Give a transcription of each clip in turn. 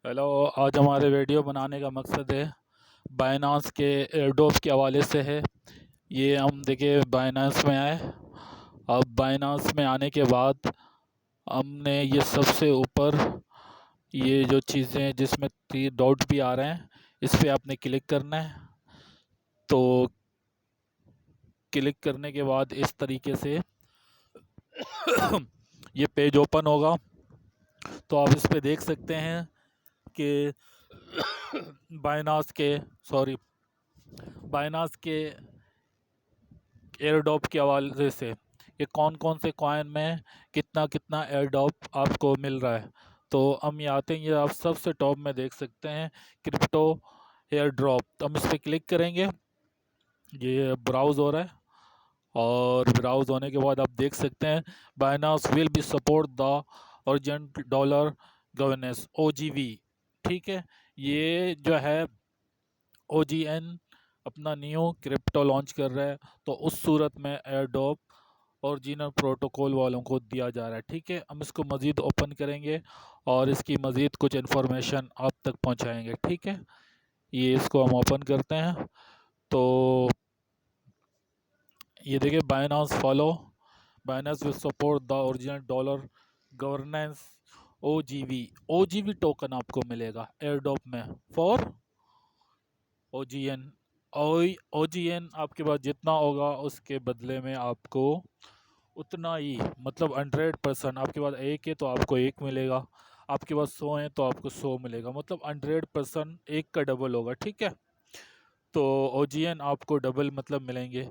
Hello. आज हमारे video बनाने का मकसद है बाइनांस के एयरड्रॉप के हवाले से है। ये हम देखिए बाइनांस में आए। अब बाइनांस में आने के बाद हमने ये सबसे ऊपर ये जो चीज़ें हैं जिसमें 3 डॉट भी आ रहे हैं, इस पे आपने क्लिक करना है। तो क्लिक करने के बाद इस तरीके से ये पेज ओपन होगा। तो आप इस पे देख सकते हैं कि बाइनांस के सॉरी बाइनांस के एयरड्रॉप के हवाले से ये कौन कौन से कॉइन में कितना कितना एयरड्रॉप आपको मिल रहा है। तो हम ये आते हैं, ये आप सबसे टॉप में देख सकते हैं क्रिप्टो एयरड्रॉप। तो हम इस पर क्लिक करेंगे, ये ब्राउज़ हो रहा है और ब्राउज़ होने के बाद आप देख सकते हैं Binance will be support the urgent dollar governance OGV। ठीक है, ये जो है OGN अपना न्यू क्रिप्टो लॉन्च कर रहा है, तो उस सूरत में एयरड्रॉप ओरिजिनल प्रोटोकॉल वालों को दिया जा रहा है। ठीक है, हम इसको मज़ीद ओपन करेंगे और इसकी मज़ीद कुछ इन्फॉर्मेशन आप तक पहुंचाएंगे। ठीक है, ये इसको हम ओपन करते हैं। तो ये देखिए Binance will support the original dollar governance OGV token आपको मिलेगा एयरड्रॉप में फॉर OGN। OGN आपके पास जितना होगा उसके बदले में आपको उतना ही, मतलब 100%। आपके पास एक है तो आपको एक मिलेगा, आपके पास 100 है तो आपको 100 मिलेगा, मतलब 100% एक का डबल होगा। ठीक है, तो OGN आपको डबल मतलब मिलेंगे।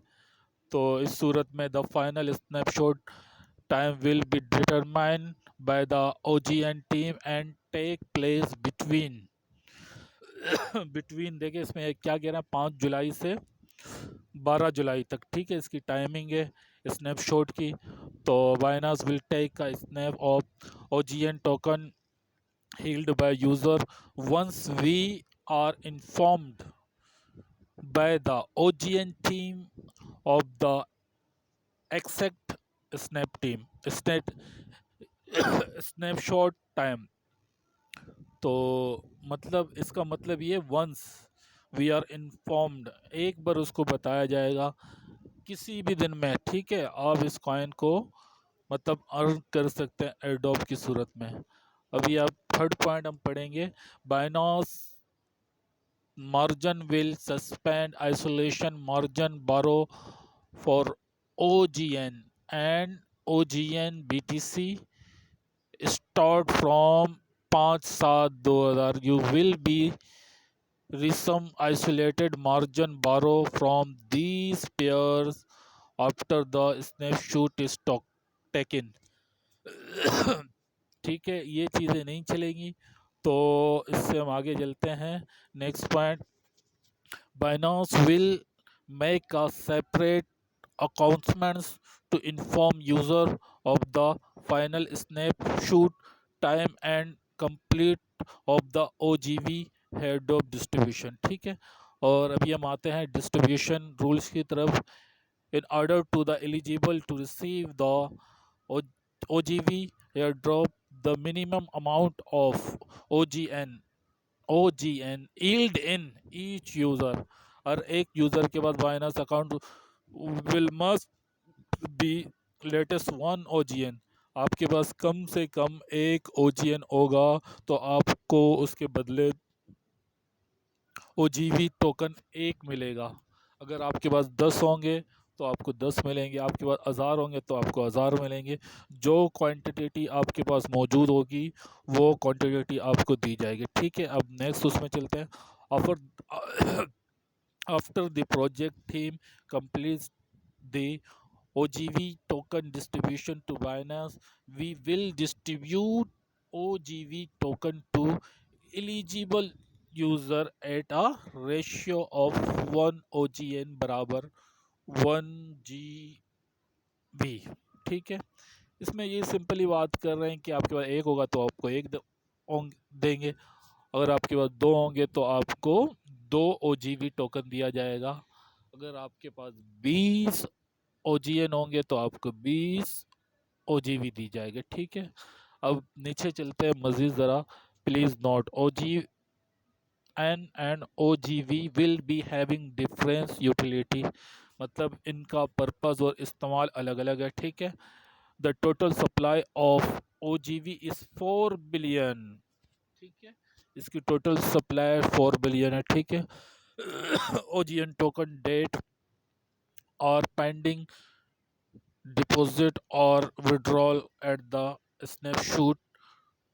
तो इस सूरत में the final snapshot time will be determined by the OGN team and take place between between देखिए इसमें क्या कह रहा है, 5 जुलाई से 12 जुलाई तक। ठीक है, इसकी टाइमिंग है स्नैपशॉट की। तो Binance will take a snap of OGN token held by user once we are informed by the OGN team of the exact snapshot time। तो मतलब इसका मतलब ये वंस वी आर इन्फॉर्म्ड, एक बार उसको बताया जाएगा किसी भी दिन में। ठीक है, आप इस कॉइन को मतलब अर्न कर सकते हैं एयरड्रॉप की सूरत में। अभी आप थर्ड पॉइंट हम पढ़ेंगे, Binance margin will suspend isolation margin borrow for OGN and OGN BTC start from 5/7/2000। You will be resume isolated margin borrow from these pairs after the snapshot is taken। ठीक है, ये चीज़ें नहीं चलेंगी। तो इससे हम आगे चलते हैं। Next point, Binance will make a separate announcements to inform user of the final snapshot time and complete of the OGV airdrop distribution। ठीक है, और अभी हम आते हैं डिस्ट्रीब्यूशन रूल्स की तरफ। In order to the eligible to receive the OGV airdrop, the minimum amount of OGN OGN yield in each user, और एक यूज़र के पास Binance account will must be latest 1 OGN। आपके पास कम से कम एक OGN होगा तो आपको उसके बदले OGV टोकन एक मिलेगा। अगर आपके पास 10 होंगे तो आपको 10 मिलेंगे, आपके पास 1000 होंगे तो आपको 1000 मिलेंगे। जो क्वांटिटी आपके पास मौजूद होगी वो क्वांटिटी आपको दी जाएगी। ठीक है, अब नेक्स्ट उसमें चलते हैं। Offer after the project theme completes the OGV token distribution to Binance, we will distribute OGV token to eligible user at a ratio of 1 OGN बराबर 1 GB। ठीक है, इसमें ये सिंपली बात कर रहे हैं कि आपके पास एक होगा तो आपको एक देंगे, अगर आपके पास 2 होंगे तो आपको 2 OGV टोकन दिया जाएगा। अगर आपके पास 20 OGN होंगे तो आपको 20 OGV दी जाएगी। ठीक है, अब नीचे चलते हैं मज़ीद ज़रा। Please note, OGN and OGV will be having different utility, मतलब इनका पर्पस और इस्तेमाल अलग अलग है, ठीक है। The total supply of OGV is 4 billion, ठीक है। इसकी टोटल सप्लाई 4 बिलियन है, ठीक है। OGN टोकन डेट और pending deposit or withdrawal at the snapshot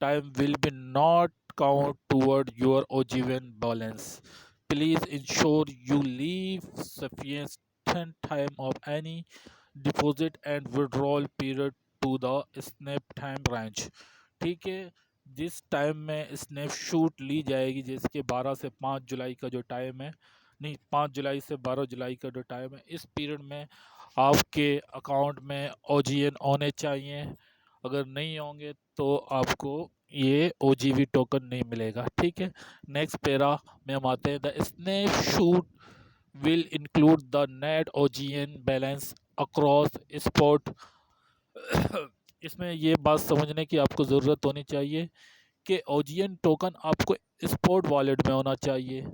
time will be not count toward your OGN balance. Please ensure you leave sufficient time of any deposit and withdrawal period to the snap time range, ठीक है। जिस time में snapshot ली जाएगी, जिसके 12 से 5 जुलाई का जो time है, नहीं 5 जुलाई से 12 जुलाई का जो टाइम है, इस पीरियड में आपके अकाउंट में OGN होने चाहिए। अगर नहीं होंगे तो आपको ये OGV टोकन नहीं मिलेगा, ठीक है। नेक्स्ट पैरा में हम आते हैं। The snapshot will include the net OGN balance across spot. इसमें ये बात समझने की आपको ज़रूरत होनी चाहिए कि OGN टोकन आपको स्पॉट वॉलेट में होना चाहिए,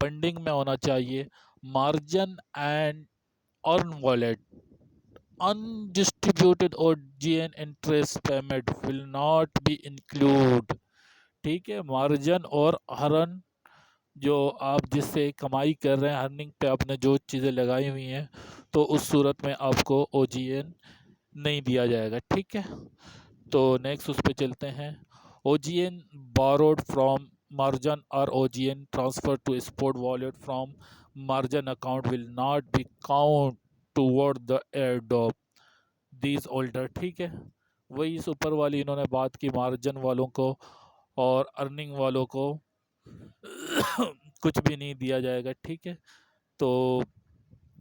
पेंडिंग में होना चाहिए, margin and earn wallet. Undistributed OGN interest payment will not be include, ठीक है। मार्जिन और अर्न, जो आप जिससे कमाई कर रहे हैं, अर्निंग पे आपने जो चीज़ें लगाई हुई हैं, तो उस सूरत में आपको OGN नहीं दिया जाएगा, ठीक है। तो नेक्स्ट उस पर चलते हैं। OGN borrowed from margin or OGN transfer to spot wallet from margin account will not be count toward the airdrop these older, ठीक है। वही इस ऊपर वाली इन्होंने बात की, मार्जिन वालों को और अर्निंग वालों को कुछ भी नहीं दिया जाएगा, ठीक है। तो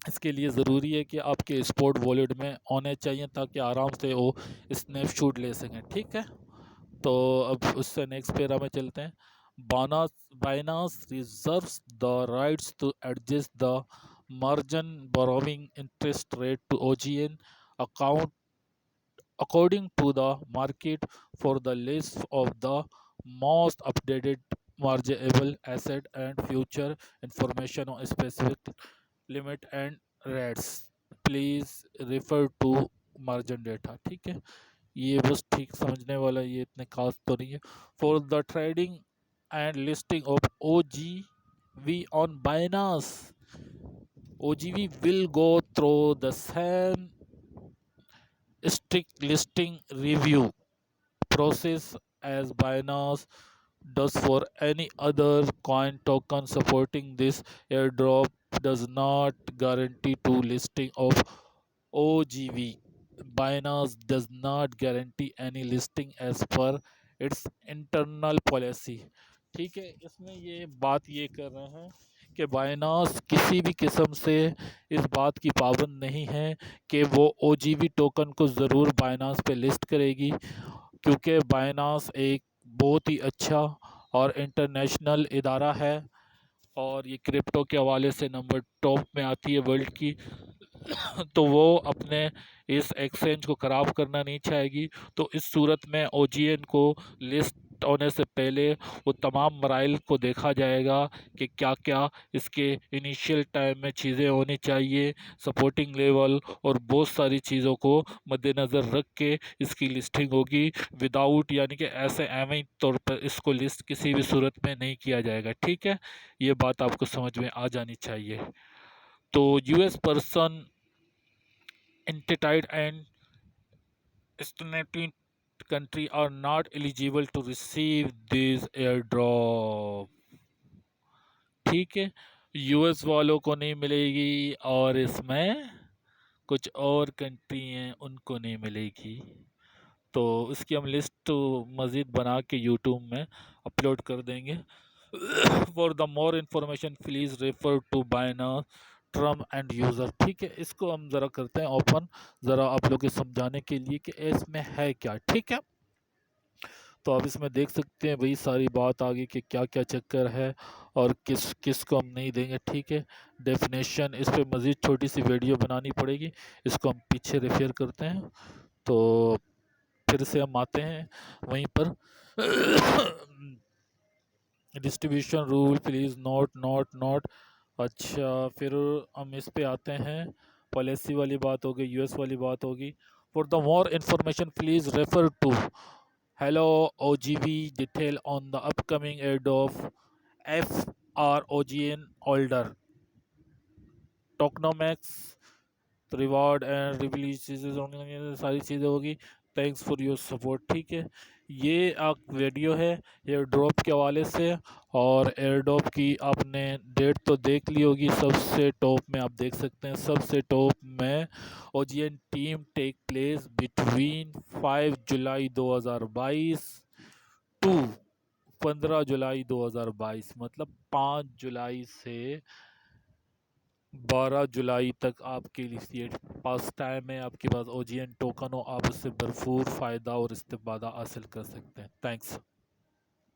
इसके लिए ज़रूरी है कि आपके स्पॉट वॉलेट में होने चाहिए ताकि आराम से वो स्नैपशॉट ले सकें, ठीक है। तो अब उससे नेक्स्ट पेरा में चलते हैं। Binance reserves the rights to adjust the margin borrowing interest rate to OGN account according to the market for the list of the most updated marginable asset and future information on specific limit and rates, please refer to margin data, ठीक है। ये बस ठीक समझने वाला, ये इतने खास तो नहीं है। For the trading and listing of OGV on बाइनास, OGV will go through the same strict listing review process as Binance does for any other coin token supporting this airdrop does not guarantee to listing of OGV. Binance does not guarantee any listing as per its internal policy, ठीक है। इसमें ये बात ये कर रहे हैं कि बाइनास किसी भी किस्म से इस बात की पाबंद नहीं है कि वो OGV टोकन को ज़रूर बाइनास पे लिस्ट करेगी, क्योंकि बाइनास एक बहुत ही अच्छा और इंटरनेशनल इदारा है और ये क्रिप्टो के हवाले से नंबर टॉप में आती है वर्ल्ड की। तो वो अपने इस एक्सचेंज को ख़राब करना नहीं चाहेगी। तो इस सूरत में OGN को लिस्ट होने से पहले वो तमाम मराइल को देखा जाएगा कि क्या क्या इसके इनिशियल टाइम में चीज़ें होनी चाहिए, सपोर्टिंग लेवल और बहुत सारी चीज़ों को मद्देनज़र रख के इसकी लिस्टिंग होगी। विदाउट यानी कि ऐसे एवं तौर पर इसको लिस्ट किसी भी सूरत में नहीं किया जाएगा, ठीक है। ये बात आपको समझ में आ जानी चाहिए। तो US person entitled and estimated country are not eligible to receive this airdrop, ठीक है। US वालों को नहीं मिलेगी और इसमें कुछ और कंट्री हैं उनको नहीं मिलेगी। तो इसकी हम लिस्ट मज़ीद बना के यूट्यूब में अपलोड कर देंगे। For the more information please refer to Binance term and user, ठीक है। इसको हम ज़रा करते हैं ओपन, ज़रा आप लोग के समझाने के लिए कि इसमें है क्या, ठीक है। तो आप इसमें देख सकते हैं वही सारी बात आगे कि क्या क्या चक्कर है और किस किस को हम नहीं देंगे, ठीक है। डेफिनेशन इस पर मज़ीद छोटी सी वीडियो बनानी पड़ेगी, इसको हम पीछे रेफर करते हैं। तो फिर से हम आते हैं वहीं पर। Distribution rule please note note note. अच्छा, फिर हम इस पे आते हैं। पॉलिसी वाली बात होगी, यूएस वाली बात होगी। For the more information please refer to hello OGV detail on the upcoming ad of F R O G N holder tokenomics reward and release चीज़ें, सारी चीज़ें होगी। Thanks for your support. ठीक है, ये एक वीडियो है एयर ड्रॉप के हवाले से। और एयर ड्रॉप की आपने डेट तो देख ली होगी। सबसे टॉप में आप देख सकते हैं, सबसे टॉप में OGN team take place between 5 July 2022 to 15 July 2022, मतलब 5 जुलाई से 12 जुलाई तक आपके लिए पास टाइम है। आपके पास ओजीएन टोकन हो, आप उससे भरपूर फ़ायदा और इस्तेफ़ादा हासिल कर सकते हैं। थैंक्स।